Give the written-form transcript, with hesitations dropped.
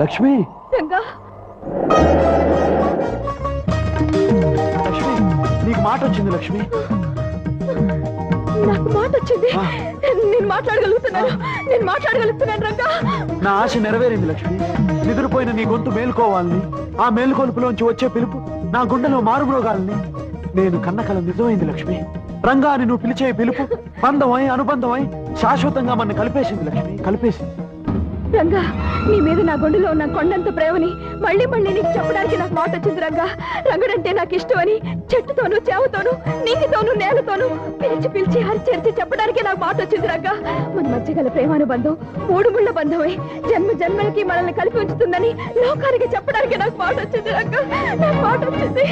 లక్ష్మి రంగా, లక్ష్మి నీకు మాట వచ్చింది లక్ష్మి. నాకు మాట వచ్చింది. నేను మాట్లాడగలుగుతున్నాను రంగా. నా ఆశ నెరవేరింది లక్ష్మి. నిద్రపోయిన నీ గొంతు మేలుకోవాలని, ఆ మేలుకొలుపులోంచి వచ్చే పిలుపు నా గుండెలో మారుమ్రోగాలని నేను కన్న కల నిజమైంది లక్ష్మి. రంగా అని నువ్వు పిలిచే పిలుపు బంధమై అనుబంధమై శాశ్వతంగా మన కలిపేసింది లక్ష్మి, కలిపేసింది. రంగా, నీ మీద నా గుండెలో ఉన్న కొండంత ప్రేమని మళ్ళీ మళ్ళీ నీకు చెప్పడానికి నాకు మాట వచ్చింది రంగా. రంగడంటే నాకు ఇష్టమని చెట్టుతోనూ చేవతోనూ నీటితోనూ నేలతోనూ పిలిచి పిలిచి హరిచేర్చి చెప్పడానికి నాకు మాట వచ్చింది రంగా. మన మధ్య గల ప్రేమానుబంధం మూడు ముళ్ళ బంధమై జన్మ జన్మలకి మనల్ని కలిపి ఉంచుతుందని లోకానికి చెప్పడానికి నాకు మాట వచ్చింది రంగా. నాకు మాట వచ్చింది.